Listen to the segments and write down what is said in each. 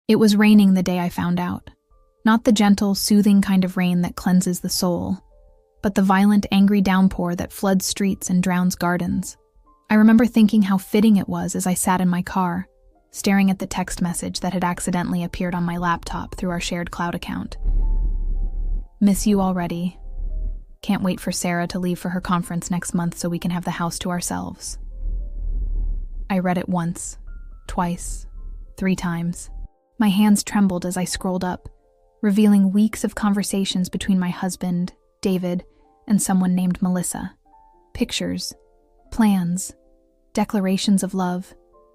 It was raining the day I found out. Not the gentle, soothing kind of rain that cleanses the soul, but the violent, angry downpour that floods streets and drowns gardens. I remember thinking how fitting it was as I sat in my car, staring at the text message that had accidentally appeared on my laptop through our shared cloud account. Miss you already. Can't wait for Sarah to leave for her conference next month so we can have the house to ourselves. I read it once, twice, 3 times. My hands trembled as I scrolled up, revealing weeks of conversations between my husband, David, and someone named Melissa. Pictures, plans, declarations of love,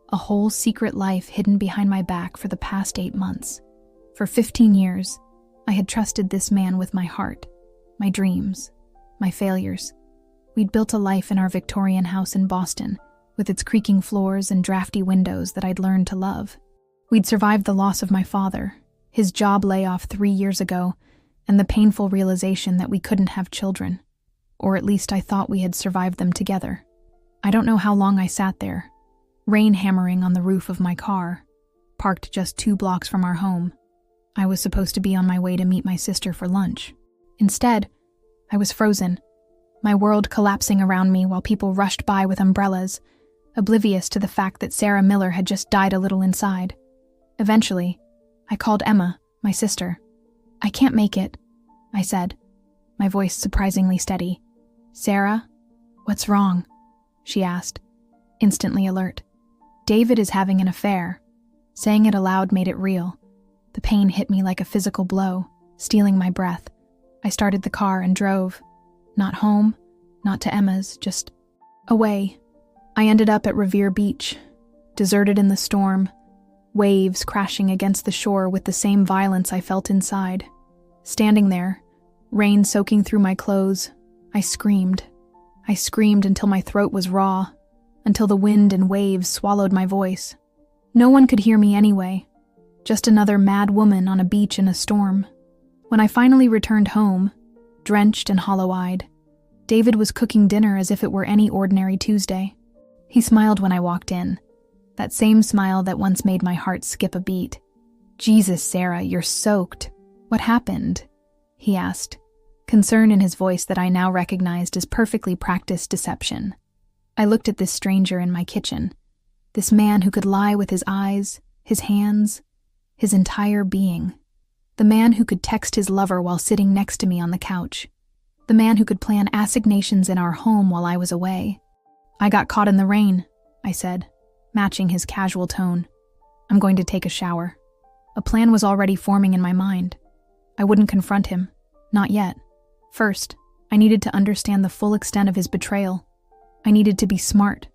a whole secret life hidden behind my back for the past 8 months. For 15 years, I had trusted this man with my heart, my dreams, my failures. We'd built a life in our Victorian house in Boston, with its creaking floors and drafty windows that I'd learned to love. We'd survived the loss of my father, his job layoff 3 years ago, and the painful realization that we couldn't have children. Or at least I thought we had survived them together. I don't know how long I sat there, rain hammering on the roof of my car, parked just 2 blocks from our home. I was supposed to be on my way to meet my sister for lunch. Instead, I was frozen, my world collapsing around me while people rushed by with umbrellas, oblivious to the fact that Sarah Miller had just died a little inside. Eventually, I called Emma, my sister. "I can't make it," I said, my voice surprisingly steady. "Sarah, what's wrong?" she asked, instantly alert. "David is having an affair." Saying it aloud made it real. The pain hit me like a physical blow, stealing my breath. I started the car and drove. Not home, not to Emma's, just away. I ended up at Revere Beach, deserted in the storm, waves crashing against the shore with the same violence I felt inside. Standing there, rain soaking through my clothes, I screamed. I screamed until my throat was raw, until the wind and waves swallowed my voice. No one could hear me anyway, just another mad woman on a beach in a storm. When I finally returned home, drenched and hollow-eyed, David was cooking dinner as if it were any ordinary Tuesday. He smiled when I walked in, that same smile that once made my heart skip a beat. "Jesus, Sarah, you're soaked. What happened?" he asked, concern in his voice that I now recognized as perfectly practiced deception. I looked at this stranger in my kitchen, this man who could lie with his eyes, his hands, his entire being. The man who could text his lover while sitting next to me on the couch. The man who could plan assignations in our home while I was away. "I got caught in the rain," I said, matching his casual tone. "I'm going to take a shower." A plan was already forming in my mind. I wouldn't confront him. Not yet. First, I needed to understand the full extent of his betrayal. I needed to be smart,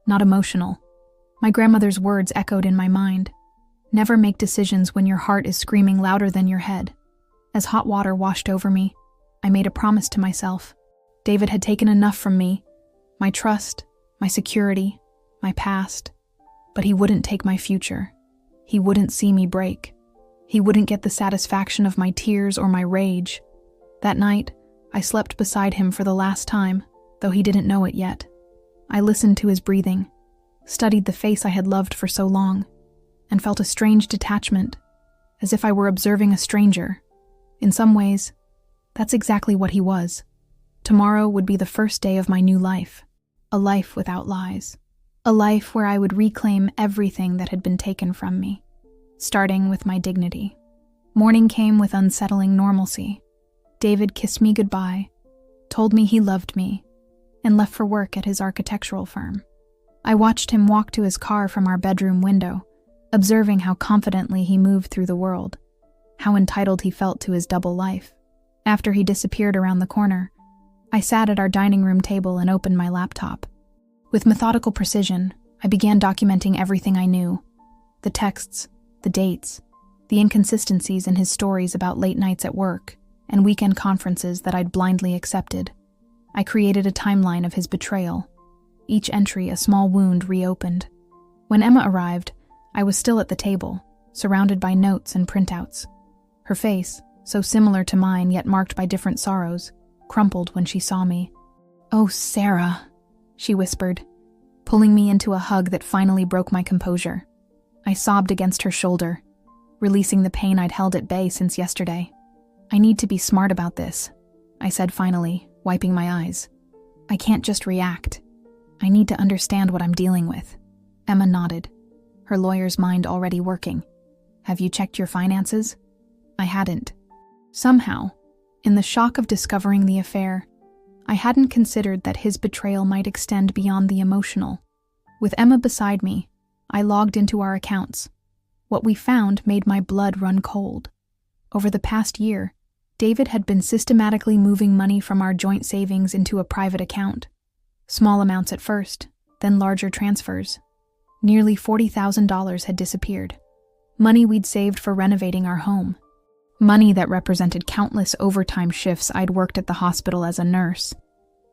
not emotional. My grandmother's words echoed in my mind. Never make decisions when your heart is screaming louder than your head. As hot water washed over me, I made a promise to myself. David had taken enough from me, my trust, my security, my past, but he wouldn't take my future. He wouldn't see me break. He wouldn't get the satisfaction of my tears or my rage. That night, I slept beside him for the last time, though he didn't know it yet. I listened to his breathing, studied the face I had loved for so long, and felt a strange detachment, as if I were observing a stranger. In some ways, that's exactly what he was. Tomorrow would be the first day of my new life, a life without lies, a life where I would reclaim everything that had been taken from me, starting with my dignity. Morning came with unsettling normalcy. David kissed me goodbye, told me he loved me, and left for work at his architectural firm. I watched him walk to his car from our bedroom window, observing how confidently he moved through the world, how entitled he felt to his double life. After he disappeared around the corner, I sat at our dining room table and opened my laptop. With methodical precision, I began documenting everything I knew: the texts, the dates, the inconsistencies in his stories about late nights at work and weekend conferences that I'd blindly accepted. I created a timeline of his betrayal, each entry a small wound reopened. When Emma arrived, I was still at the table, surrounded by notes and printouts. Her face, so similar to mine yet marked by different sorrows, crumpled when she saw me. "Oh, Sarah," she whispered, pulling me into a hug that finally broke my composure. I sobbed against her shoulder. releasing the pain I'd held at bay since yesterday. "I need to be smart about this," I said finally, wiping my eyes. "I can't just react. I need to understand what I'm dealing with." Emma nodded, her lawyer's mind already working. "Have you checked your finances?" I hadn't. Somehow, in the shock of discovering the affair, I hadn't considered that his betrayal might extend beyond the emotional. With Emma beside me, I logged into our accounts. What we found made my blood run cold. Over the past year, David had been systematically moving money from our joint savings into a private account. Small amounts at first, then larger transfers. Nearly $40,000 had disappeared. Money we'd saved for renovating our home. Money that represented countless overtime shifts I'd worked at the hospital as a nurse.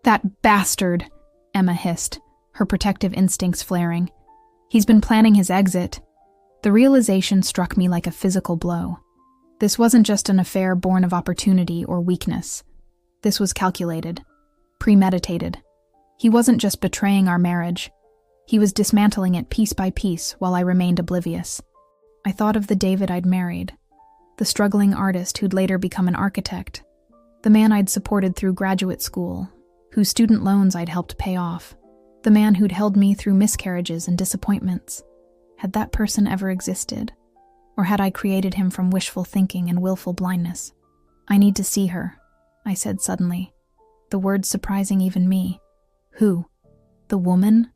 "That bastard," Emma hissed, her protective instincts flaring. "He's been planning his exit." The realization struck me like a physical blow. This wasn't just an affair born of opportunity or weakness. This was calculated, premeditated. He wasn't just betraying our marriage. He was dismantling it piece by piece while I remained oblivious. I thought of the David I'd married, the struggling artist who'd later become an architect, the man I'd supported through graduate school, whose student loans I'd helped pay off, the man who'd held me through miscarriages and disappointments. Had that person ever existed? Or had I created him from wishful thinking and willful blindness? "I need to see her," I said suddenly, the words surprising even me. "Who? The woman?"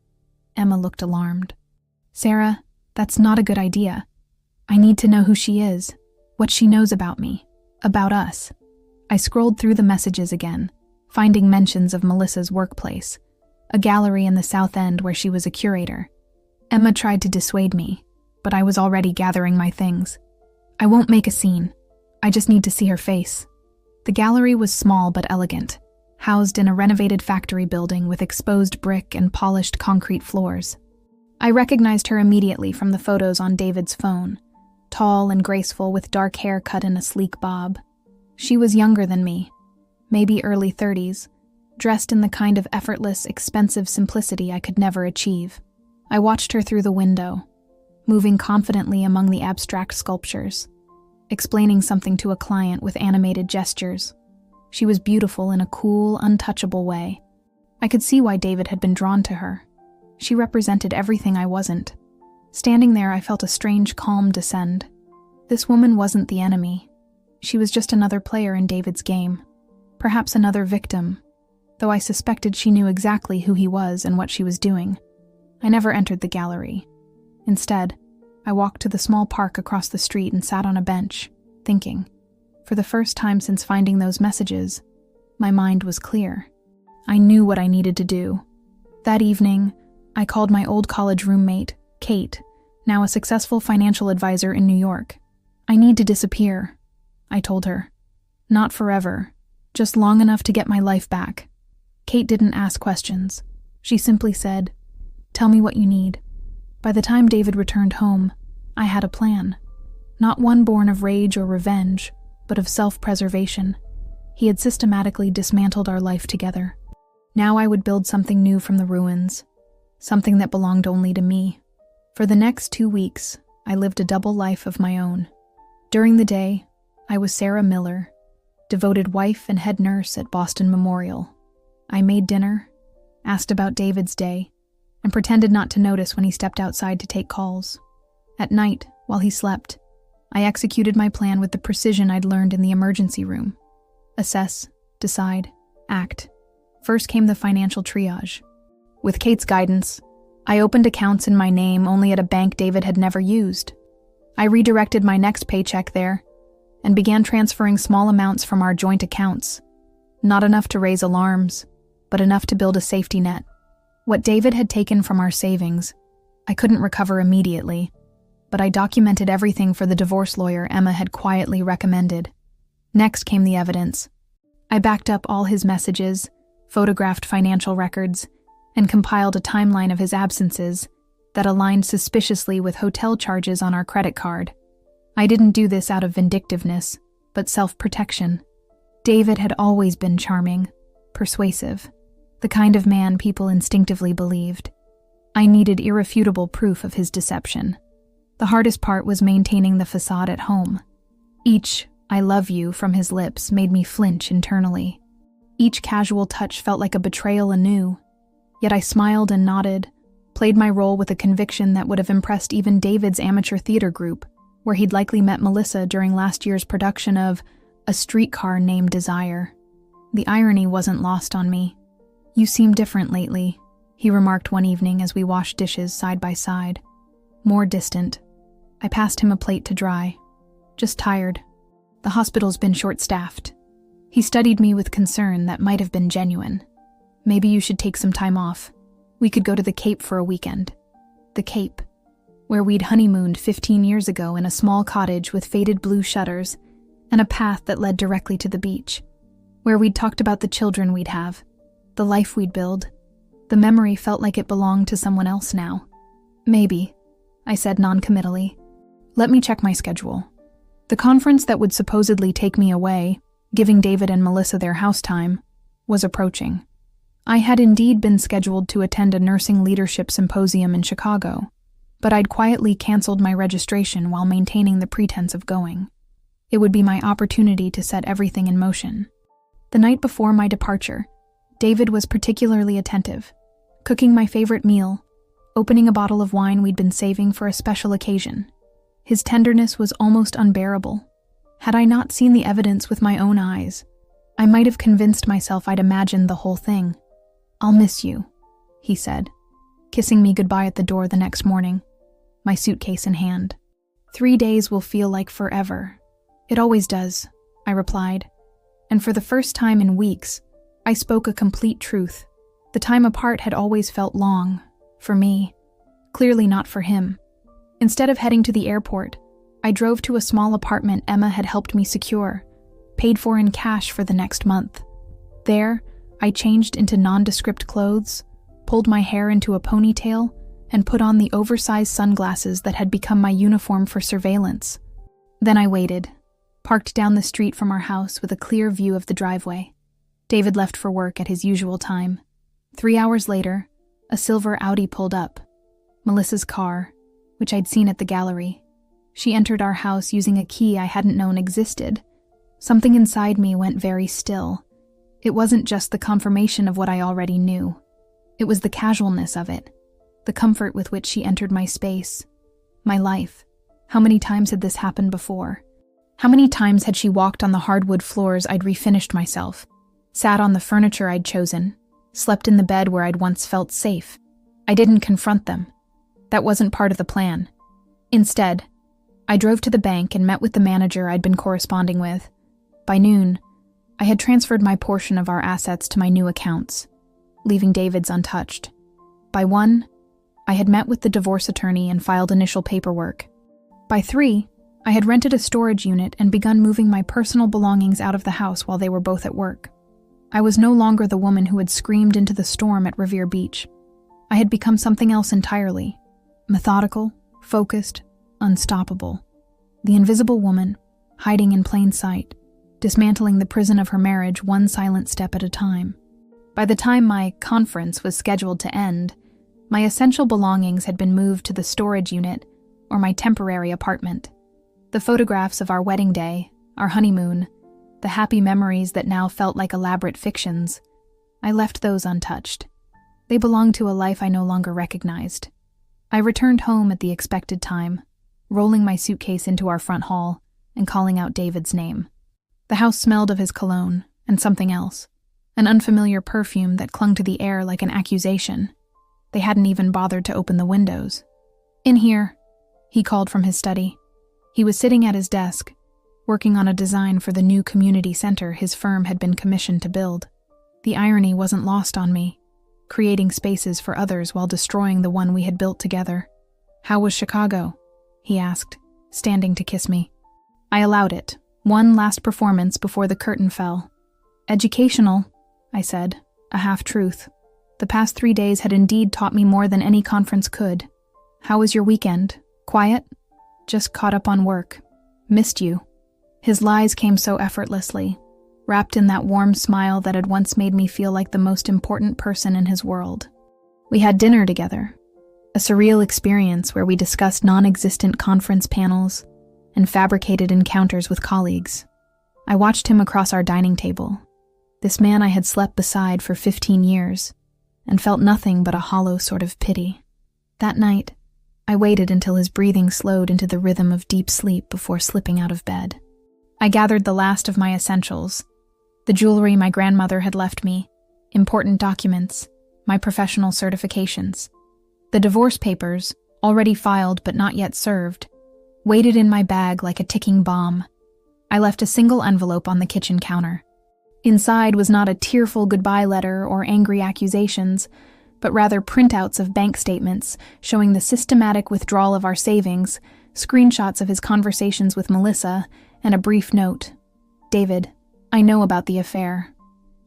Emma looked alarmed. "Sarah, that's not a good idea. I need to know who she is, what she knows about me, about us." I scrolled through the messages again, finding mentions of Melissa's workplace, a gallery in the South End where she was a curator. Emma tried to dissuade me, but I was already gathering my things. "I won't make a scene. I just need to see her face." The gallery was small but elegant, housed in a renovated factory building with exposed brick and polished concrete floors. I recognized her immediately from the photos on David's phone, tall and graceful with dark hair cut in a sleek bob. She was younger than me, maybe early 30s, dressed in the kind of effortless, expensive simplicity I could never achieve. I watched her through the window, moving confidently among the abstract sculptures, explaining something to a client with animated gestures. She was beautiful in a cool, untouchable way. I could see why David had been drawn to her. She represented everything I wasn't. Standing there, I felt a strange calm descend. This woman wasn't the enemy. She was just another player in David's game. Perhaps another victim, though I suspected she knew exactly who he was and what she was doing. I never entered the gallery. Instead, I walked to the small park across the street and sat on a bench, thinking. For the first time since finding those messages, my mind was clear. I knew what I needed to do. That evening, I called my old college roommate, Kate, now a successful financial advisor in New York. "I need to disappear," I told her. "Not forever, just long enough to get my life back." Kate didn't ask questions. She simply said, "Tell me what you need." By the time David returned home, I had a plan. Not one born of rage or revenge, but of self-preservation. He had systematically dismantled our life together. Now I would build something new from the ruins, something that belonged only to me. For the next 2 weeks, I lived a double life of my own. During the day, I was Sarah Miller, devoted wife and head nurse at Boston Memorial. I made dinner, asked about David's day, and pretended not to notice when he stepped outside to take calls. At night, while he slept, I executed my plan with the precision I'd learned in the emergency room. Assess, decide, act. First came the financial triage. With Kate's guidance, I opened accounts in my name only at a bank David had never used. I redirected my next paycheck there and began transferring small amounts from our joint accounts. Not enough to raise alarms, but enough to build a safety net. What David had taken from our savings, I couldn't recover immediately, but I documented everything for the divorce lawyer Emma had quietly recommended. Next came the evidence. I backed up all his messages, photographed financial records, and compiled a timeline of his absences that aligned suspiciously with hotel charges on our credit card. I didn't do this out of vindictiveness, but self-protection. David had always been charming, persuasive, the kind of man people instinctively believed. I needed irrefutable proof of his deception. The hardest part was maintaining the facade at home. Each "I love you" from his lips made me flinch internally. Each casual touch felt like a betrayal anew. Yet I smiled and nodded, played my role with a conviction that would have impressed even David's amateur theater group, where he'd likely met Melissa during last year's production of A Streetcar Named Desire. The irony wasn't lost on me. "You seem different lately," he remarked one evening as we washed dishes side by side. More distant. I passed him a plate to dry. "Just tired. The hospital's been short-staffed." He studied me with concern that might have been genuine. "Maybe you should take some time off. We could go to the Cape for a weekend." The Cape, where we'd honeymooned 15 years ago in a small cottage with faded blue shutters and a path that led directly to the beach. Where we'd talked about the children we'd have, the life we'd build. The memory felt like it belonged to someone else now. "Maybe," I said non-committally. "Let me check my schedule." The conference that would supposedly take me away, giving David and Melissa their house time, was approaching. I had indeed been scheduled to attend a nursing leadership symposium in Chicago, but I'd quietly canceled my registration while maintaining the pretense of going. It would be my opportunity to set everything in motion. The night before my departure, David was particularly attentive, cooking my favorite meal, opening a bottle of wine we'd been saving for a special occasion. His tenderness was almost unbearable. Had I not seen the evidence with my own eyes, I might have convinced myself I'd imagined the whole thing. "I'll miss you," he said, kissing me goodbye at the door the next morning, my suitcase in hand. 3 days will feel like forever." "It always does," I replied, and for the first time in weeks, I spoke a complete truth. The time apart had always felt long, for me, clearly not for him. Instead of heading to the airport, I drove to a small apartment Emma had helped me secure, paid for in cash for the next month. There, I changed into nondescript clothes, pulled my hair into a ponytail, and put on the oversized sunglasses that had become my uniform for surveillance. Then I waited, parked down the street from our house with a clear view of the driveway. David left for work at his usual time. 3 hours later, a silver Audi pulled up. Melissa's car, which I'd seen at the gallery. She entered our house using a key I hadn't known existed. Something inside me went very still. It wasn't just the confirmation of what I already knew. It was the casualness of it, the comfort with which she entered my space, my life. How many times had this happened before? How many times had she walked on the hardwood floors I'd refinished myself, sat on the furniture I'd chosen, slept in the bed where I'd once felt safe? I didn't confront them. That wasn't part of the plan. Instead, I drove to the bank and met with the manager I'd been corresponding with. By noon, I had transferred my portion of our assets to my new accounts, leaving David's untouched. By 1, I had met with the divorce attorney and filed initial paperwork. By 3, I had rented a storage unit and begun moving my personal belongings out of the house while they were both at work. I was no longer the woman who had screamed into the storm at Revere Beach. I had become something else entirely. Methodical, focused, unstoppable. The invisible woman, hiding in plain sight, dismantling the prison of her marriage one silent step at a time. By the time my conference was scheduled to end, my essential belongings had been moved to the storage unit or my temporary apartment. The photographs of our wedding day, our honeymoon, the happy memories that now felt like elaborate fictions, I left those untouched. They belonged to a life I no longer recognized. I returned home at the expected time, rolling my suitcase into our front hall and calling out David's name. The house smelled of his cologne and something else, an unfamiliar perfume that clung to the air like an accusation. They hadn't even bothered to open the windows. "In here," he called from his study. He was sitting at his desk, working on a design for the new community center his firm had been commissioned to build. The irony wasn't lost on me, creating spaces for others while destroying the one we had built together. "How was Chicago?" he asked, standing to kiss me. I allowed it, one last performance before the curtain fell. "Educational," I said, a half-truth. The past 3 days had indeed taught me more than any conference could. "How was your weekend? Quiet?" "Just caught up on work. Missed you." His lies came so effortlessly, wrapped in that warm smile that had once made me feel like the most important person in his world. We had dinner together, a surreal experience where we discussed non-existent conference panels and fabricated encounters with colleagues. I watched him across our dining table, this man I had slept beside for 15 years, and felt nothing but a hollow sort of pity. That night, I waited until his breathing slowed into the rhythm of deep sleep before slipping out of bed. I gathered the last of my essentials, the jewelry my grandmother had left me, important documents, my professional certifications. The divorce papers, already filed but not yet served, waited in my bag like a ticking bomb. I left a single envelope on the kitchen counter. Inside was not a tearful goodbye letter or angry accusations, but rather printouts of bank statements showing the systematic withdrawal of our savings, screenshots of his conversations with Melissa, and a brief note. David, I know about the affair.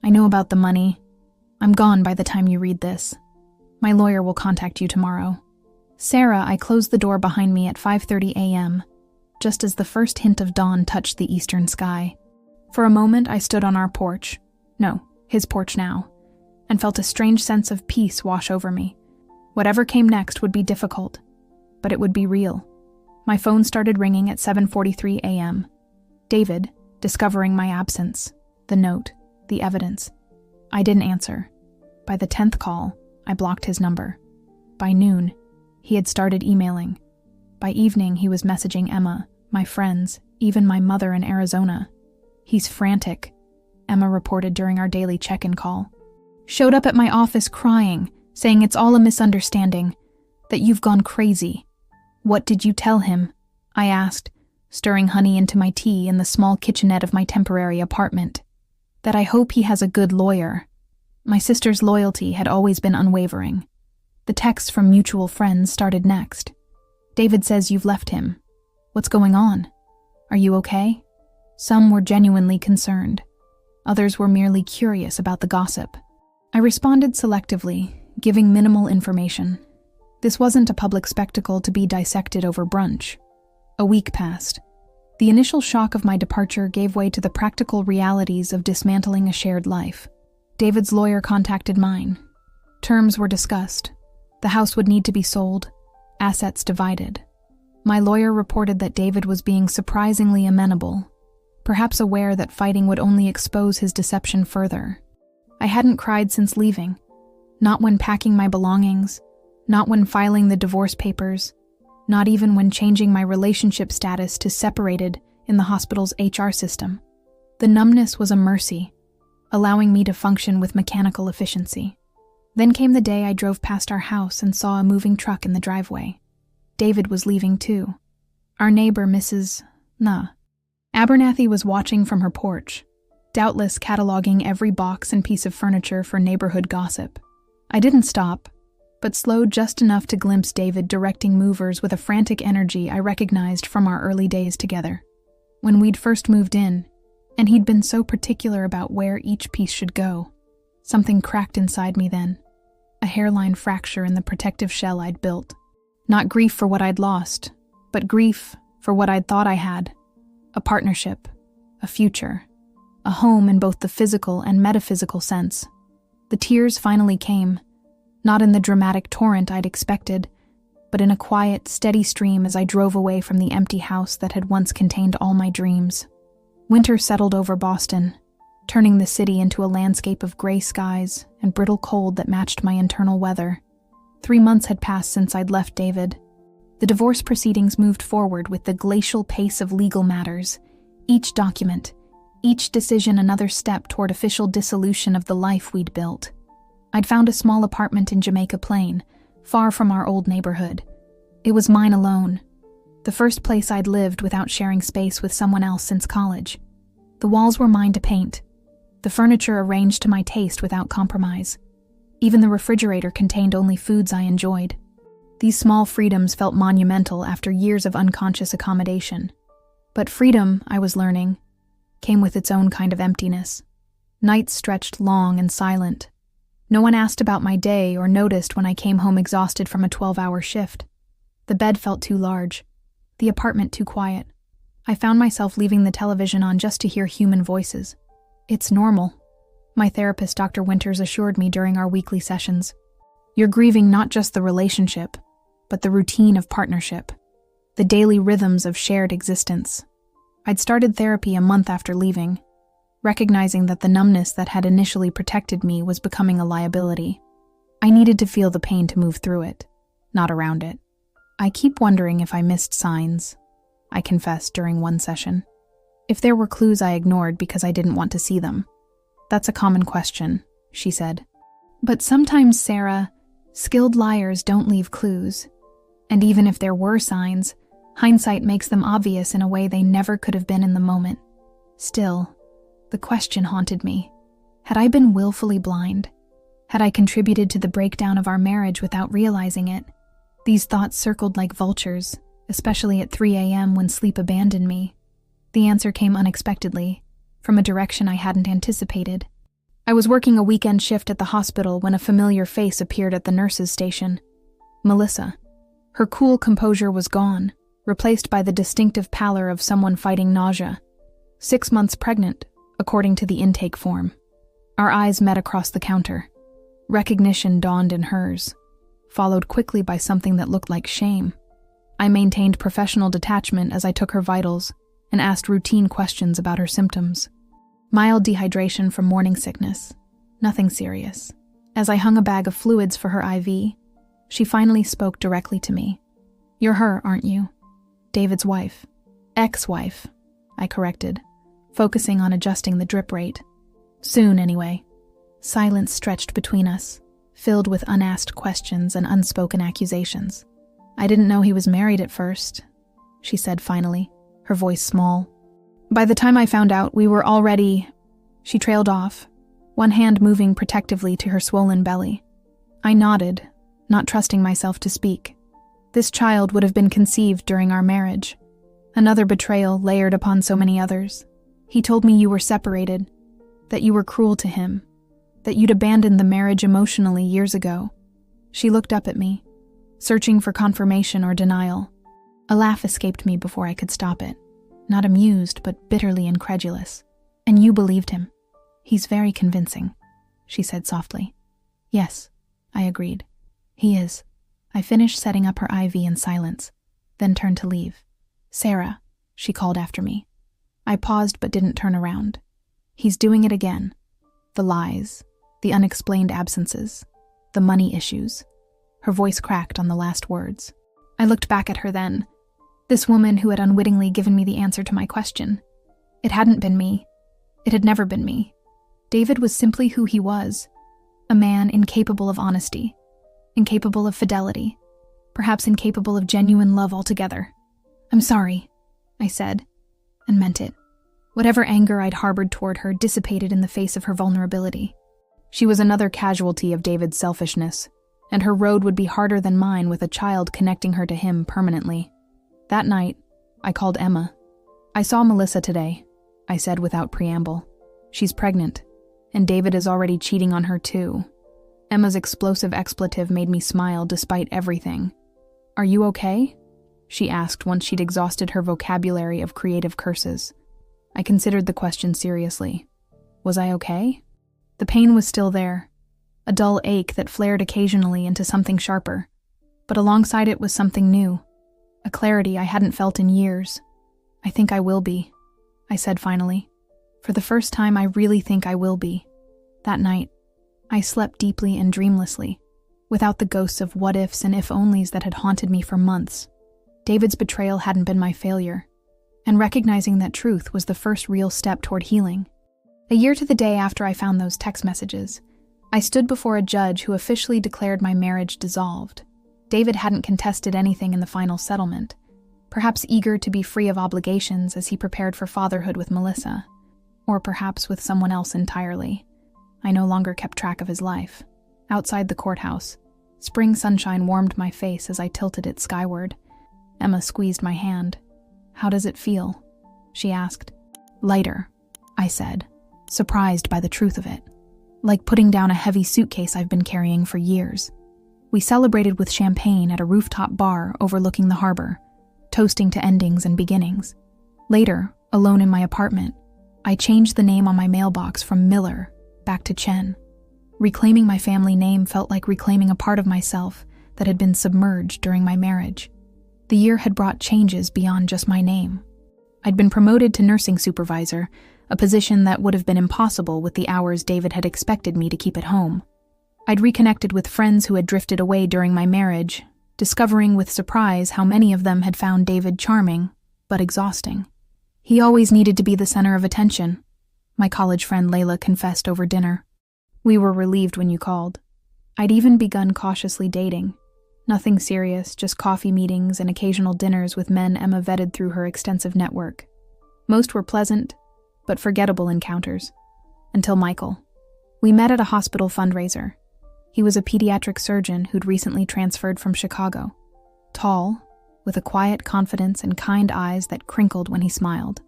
I know about the money. I'm gone by the time you read this. My lawyer will contact you tomorrow. Sarah, I closed the door behind me at 5:30 a.m., just as the first hint of dawn touched the eastern sky. For a moment, I stood on our porch. No, his porch now, and felt a strange sense of peace wash over me. Whatever came next would be difficult, but it would be real. My phone started ringing at 7:43 a.m. David, discovering my absence, the note, the evidence. I didn't answer. By the 10th call, I blocked his number. By noon, he had started emailing. By evening, he was messaging Emma, my friends, even my mother in Arizona. He's frantic, Emma reported during our daily check-in call. Showed up at my office crying, saying it's all a misunderstanding, that you've gone crazy. What did you tell him? I asked, stirring honey into my tea in the small kitchenette of my temporary apartment. That I hope he has a good lawyer. My sister's loyalty had always been unwavering. The texts from mutual friends started next. David says you've left him. What's going on? Are you okay? Some were genuinely concerned. Others were merely curious about the gossip. I responded selectively, giving minimal information. This wasn't a public spectacle to be dissected over brunch. A week passed. The initial shock of my departure gave way to the practical realities of dismantling a shared life. David's lawyer contacted mine. Terms were discussed. The house would need to be sold, assets divided. My lawyer reported that David was being surprisingly amenable, perhaps aware that fighting would only expose his deception further. I hadn't cried since leaving, not when packing my belongings, not when filing the divorce papers, not even when changing my relationship status to separated in the hospital's HR system. The numbness was a mercy, allowing me to function with mechanical efficiency. Then came the day I drove past our house and saw a moving truck in the driveway. David was leaving too. Our neighbor, Mrs. Abernathy, was watching from her porch, doubtless cataloging every box and piece of furniture for neighborhood gossip. I didn't stop, but slowed just enough to glimpse David directing movers with a frantic energy I recognized from our early days together. When we'd first moved in, and he'd been so particular about where each piece should go. Something cracked inside me then, a hairline fracture in the protective shell I'd built. Not grief for what I'd lost, but grief for what I'd thought I had. A partnership, a future, a home in both the physical and metaphysical sense. The tears finally came, not in the dramatic torrent I'd expected, but in a quiet, steady stream as I drove away from the empty house that had once contained all my dreams. Winter settled over Boston, turning the city into a landscape of gray skies and brittle cold that matched my internal weather. 3 months had passed since I'd left David. The divorce proceedings moved forward with the glacial pace of legal matters, each document, each decision another step toward official dissolution of the life we'd built. I'd found a small apartment in Jamaica Plain, far from our old neighborhood. It was mine alone, the first place I'd lived without sharing space with someone else since college. The walls were mine to paint, the furniture arranged to my taste without compromise. Even the refrigerator contained only foods I enjoyed. These small freedoms felt monumental after years of unconscious accommodation. But freedom, I was learning, came with its own kind of emptiness. Nights stretched long and silent. No one asked about my day or noticed when I came home exhausted from a 12-hour shift. The bed felt too large, the apartment too quiet. I found myself leaving the television on just to hear human voices. It's normal, my therapist, Dr. Winters, assured me during our weekly sessions. You're grieving not just the relationship, but the routine of partnership, the daily rhythms of shared existence. I'd started therapy a month after leaving, recognizing that the numbness that had initially protected me was becoming a liability. I needed to feel the pain to move through it, not around it. I keep wondering if I missed signs, I confessed during one session. If there were clues I ignored because I didn't want to see them. That's a common question, she said. But sometimes, Sarah, skilled liars don't leave clues. And even if there were signs, hindsight makes them obvious in a way they never could have been in the moment. Still, the question haunted me. Had I been willfully blind? Had I contributed to the breakdown of our marriage without realizing it? These thoughts circled like vultures, especially at 3 a.m. when sleep abandoned me. The answer came unexpectedly, from a direction I hadn't anticipated. I was working a weekend shift at the hospital when a familiar face appeared at the nurse's station. Melissa. Her cool composure was gone, replaced by the distinctive pallor of someone fighting nausea. 6 months pregnant, according to the intake form. Our eyes met across the counter. Recognition dawned in hers, followed quickly by something that looked like shame. I maintained professional detachment as I took her vitals and asked routine questions about her symptoms. Mild dehydration from morning sickness. Nothing serious. As I hung a bag of fluids for her IV, she finally spoke directly to me. "You're her, aren't you?" "David's wife." "Ex-wife," I corrected, focusing on adjusting the drip rate. "Soon, anyway." Silence stretched between us, filled with unasked questions and unspoken accusations. "I didn't know he was married at first," she said finally, her voice small. "By the time I found out, we were already—" She trailed off, one hand moving protectively to her swollen belly. I nodded, not trusting myself to speak. This child would have been conceived during our marriage. Another betrayal layered upon so many others. He told me you were separated, that you were cruel to him, that you'd abandoned the marriage emotionally years ago. She looked up at me, searching for confirmation or denial. A laugh escaped me before I could stop it. Not amused, but bitterly incredulous. "And you believed him?" "He's very convincing," she said softly. "Yes," I agreed. "He is." I finished setting up her IV in silence, then turned to leave. "Sarah," she called after me. I paused but didn't turn around. "He's doing it again. The lies, the unexplained absences, the money issues." Her voice cracked on the last words. I looked back at her then. This woman who had unwittingly given me the answer to my question. It hadn't been me. It had never been me. David was simply who he was. A man incapable of honesty, incapable of fidelity, perhaps incapable of genuine love altogether. "I'm sorry," I said, and meant it. Whatever anger I'd harbored toward her dissipated in the face of her vulnerability. She was another casualty of David's selfishness, and her road would be harder than mine with a child connecting her to him permanently. That night, I called Emma. "I saw Melissa today," I said without preamble. "She's pregnant, and David is already cheating on her too." Emma's explosive expletive made me smile despite everything. "Are you okay?" she asked once she'd exhausted her vocabulary of creative curses. I considered the question seriously. Was I okay? The pain was still there, a dull ache that flared occasionally into something sharper, but alongside it was something new, a clarity I hadn't felt in years. "I think I will be," I said finally. "For the first time, I really think I will be." That night, I slept deeply and dreamlessly, without the ghosts of what-ifs and if-onlys that had haunted me for months. David's betrayal hadn't been my failure, and recognizing that truth was the first real step toward healing. A year to the day after I found those text messages, I stood before a judge who officially declared my marriage dissolved. David hadn't contested anything in the final settlement, perhaps eager to be free of obligations as he prepared for fatherhood with Melissa, or perhaps with someone else entirely. I no longer kept track of his life. Outside the courthouse, spring sunshine warmed my face as I tilted it skyward. Emma squeezed my hand. "How does it feel?" she asked. "Lighter," I said, surprised by the truth of it. "Like putting down a heavy suitcase I've been carrying for years." We celebrated with champagne at a rooftop bar overlooking the harbor, toasting to endings and beginnings. Later, alone in my apartment, I changed the name on my mailbox from Miller back to Chen. Reclaiming my family name felt like reclaiming a part of myself that had been submerged during my marriage. The year had brought changes beyond just my name. I'd been promoted to nursing supervisor, a position that would have been impossible with the hours David had expected me to keep at home. I'd reconnected with friends who had drifted away during my marriage, discovering with surprise how many of them had found David charming, but exhausting. He always needed to be the center of attention, my college friend Layla confessed over dinner. We were relieved when you called. I'd even begun cautiously dating. Nothing serious, just coffee meetings and occasional dinners with men Emma vetted through her extensive network. Most were pleasant, but forgettable encounters. Until Michael. We met at a hospital fundraiser. He was a pediatric surgeon who'd recently transferred from Chicago. Tall, with a quiet confidence and kind eyes that crinkled when he smiled.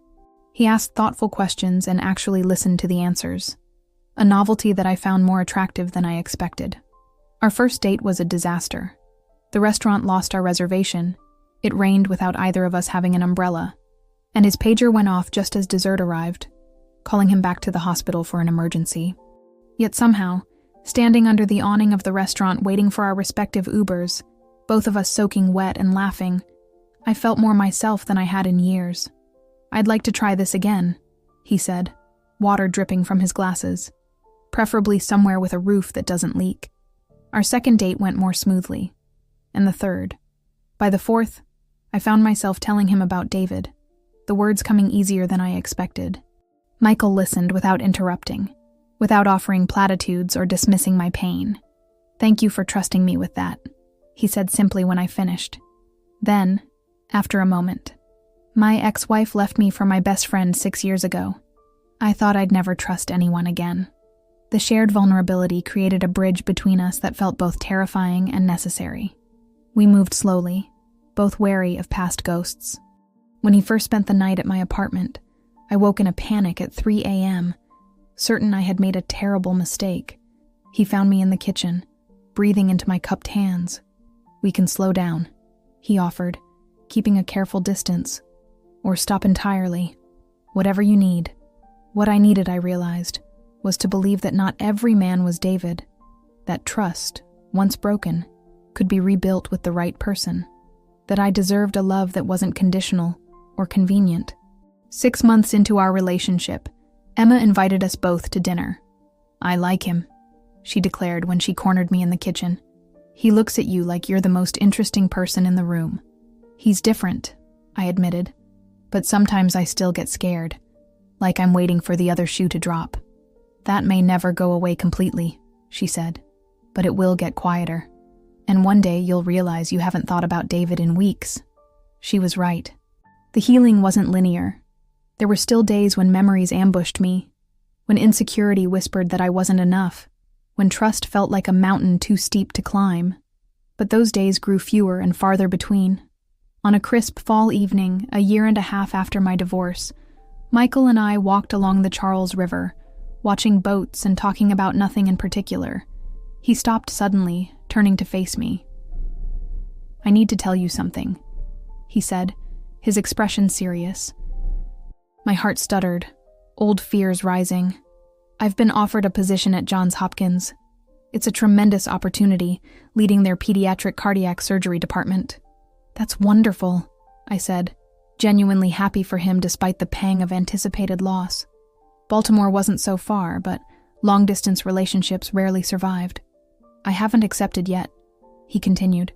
He asked thoughtful questions and actually listened to the answers, a novelty that I found more attractive than I expected. Our first date was a disaster. The restaurant lost our reservation. It rained without either of us having an umbrella, and his pager went off just as dessert arrived, calling him back to the hospital for an emergency. Yet somehow, standing under the awning of the restaurant waiting for our respective Ubers, both of us soaking wet and laughing, I felt more myself than I had in years. "I'd like to try this again," he said, water dripping from his glasses, preferably somewhere with a roof that doesn't leak. Our second date went more smoothly, and the third. By the fourth, I found myself telling him about David, the words coming easier than I expected. Michael listened without interrupting, without offering platitudes or dismissing my pain. "Thank you for trusting me with that," he said simply when I finished. Then, after a moment, "My ex-wife left me for my best friend 6 years ago. I thought I'd never trust anyone again." The shared vulnerability created a bridge between us that felt both terrifying and necessary. We moved slowly, both wary of past ghosts. When he first spent the night at my apartment, I woke in a panic at 3 a.m., certain I had made a terrible mistake. He found me in the kitchen, breathing into my cupped hands. "We can slow down," he offered, keeping a careful distance. "Or stop entirely. Whatever you need." What I needed, I realized, was to believe that not every man was David, that trust, once broken, could be rebuilt with the right person, that I deserved a love that wasn't conditional or convenient. 6 months into our relationship, Emma invited us both to dinner. "I like him," she declared when she cornered me in the kitchen. "He looks at you like you're the most interesting person in the room." "He's different," I admitted, "but sometimes I still get scared, like I'm waiting for the other shoe to drop." "That may never go away completely," she said, "but it will get quieter. And one day you'll realize you haven't thought about David in weeks." She was right. The healing wasn't linear. There were still days when memories ambushed me, when insecurity whispered that I wasn't enough, when trust felt like a mountain too steep to climb. But those days grew fewer and farther between. On a crisp fall evening, a year and a half after my divorce, Michael and I walked along the Charles River, watching boats and talking about nothing in particular. He stopped suddenly, turning to face me. "I need to tell you something," he said, his expression serious. My heart stuttered, old fears rising. "I've been offered a position at Johns Hopkins. It's a tremendous opportunity, leading their pediatric cardiac surgery department." "That's wonderful," I said, genuinely happy for him despite the pang of anticipated loss. Baltimore wasn't so far, but long-distance relationships rarely survived. "I haven't accepted yet," he continued,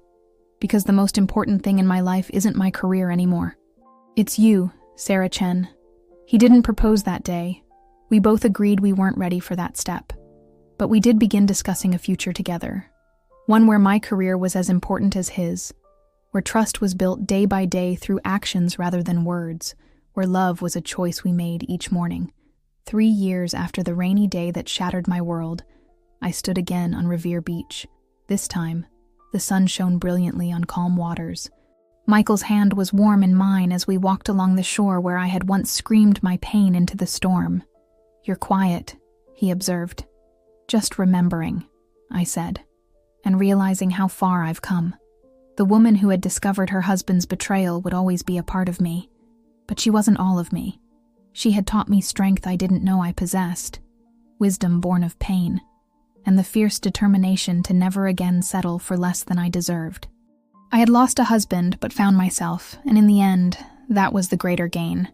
"because the most important thing in my life isn't my career anymore. It's you, Sarah Chen." He didn't propose that day. We both agreed we weren't ready for that step. But we did begin discussing a future together, one where my career was as important as his, where trust was built day by day through actions rather than words, where love was a choice we made each morning. 3 years after the rainy day that shattered my world, I stood again on Revere Beach. This time, the sun shone brilliantly on calm waters. Michael's hand was warm in mine as we walked along the shore where I had once screamed my pain into the storm. "You're quiet," he observed. "Just remembering," I said, and realizing how far I've come. The woman who had discovered her husband's betrayal would always be a part of me, but she wasn't all of me. She had taught me strength I didn't know I possessed, wisdom born of pain, and the fierce determination to never again settle for less than I deserved. I had lost a husband but found myself, and in the end, that was the greater gain.